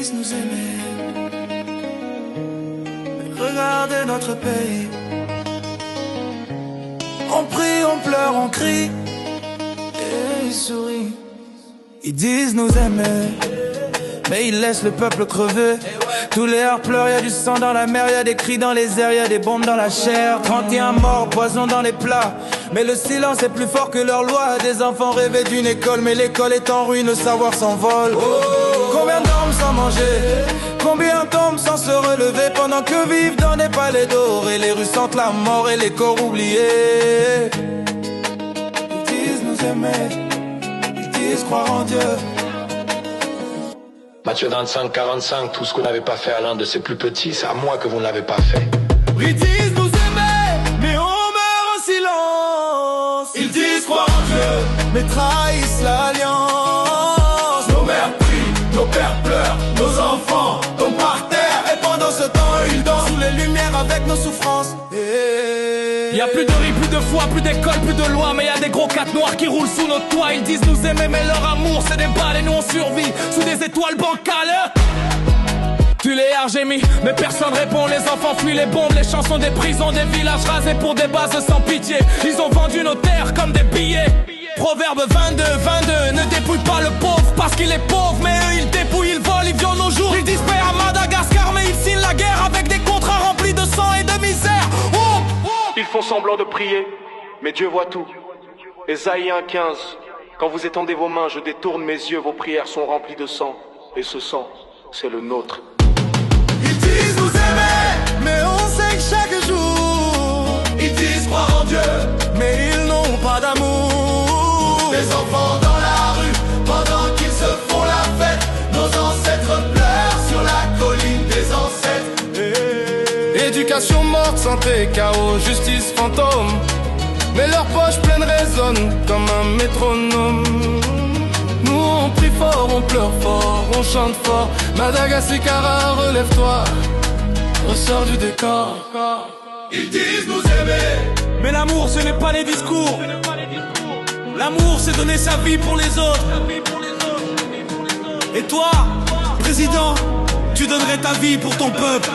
disent nous aimer. Regardez notre pays. On prie, on pleure, on crie et ils sourient. Ils disent nous aimer, mais ils laissent le peuple crever. Tous les heures pleurent, y'a du sang dans la mer, y'a des cris dans les airs, y'a des bombes dans la chair. 31 morts, poison dans les plats. Mais le silence est plus fort que leur loi. Des enfants rêvaient d'une école, mais l'école est en ruine, le savoir s'envole. Combien dorment sans manger? Combien tombent sans se relever? Pendant que vivent dans des palais d'or et les rues sentent la mort et les corps oubliés. Ils disent nous aimer, ils disent croire en Dieu. Matthieu 25, 45, tout ce qu'on n'avait pas fait à l'un de ses plus petits, c'est à moi que vous ne l'avez pas fait. Ils disent nous aimer, mais on meurt en silence. Ils disent croire en Dieu, mais trahissent l'alliance. Nos mères prient, nos pères pleurent, nos enfants tombent par terre. Et pendant ce temps, ils dansent sous les lumières avec nos souffrances. Y'a plus de riz, plus de foi, plus d'école, plus de loi. Mais y'a des gros cats noirs qui roulent sous nos toits. Ils disent nous aimer, mais leur amour c'est des balles et nous on survit sous des étoiles bancales. Tu les RGMI, mais personne répond. Les enfants fuient les bombes, les chansons des prisons, des villages rasés pour des bases sans pitié. Ils ont vendu nos terres comme des billets. Proverbe 22, 22, ne dépouille pas le pauvre parce qu'il est pauvre. Mais eux ils dépouillent, ils volent, ils violent nos jours. Ils disent paix à Madagascar, mais ils signent la guerre avec des contrats remplis de sang et de misère. Ils font semblant de prier, mais Dieu voit tout. Ésaïe 1,15. Quand vous étendez vos mains, je détourne mes yeux, vos prières sont remplies de sang. Et ce sang, c'est le nôtre. Ils disent nous aimer, mais on sait que chaque jour ils disent croire en Dieu, mais ils n'ont pas d'amour. Les enfants dans la rue, pendant qu'ils se font la fête. Nos ancêtres pleurent sur la colline des ancêtres. Éducation morte, santé, chaos, justice fantôme. Mais leurs poches pleines résonnent comme un métronome. Nous on prie fort, on pleure fort, on chante fort. Madagascar, relève-toi, ressors du décor. Ils disent nous aimer, mais l'amour ce n'est pas les discours. L'amour c'est donner sa vie pour les autres. Et toi, président, tu donnerais ta vie pour ton peuple.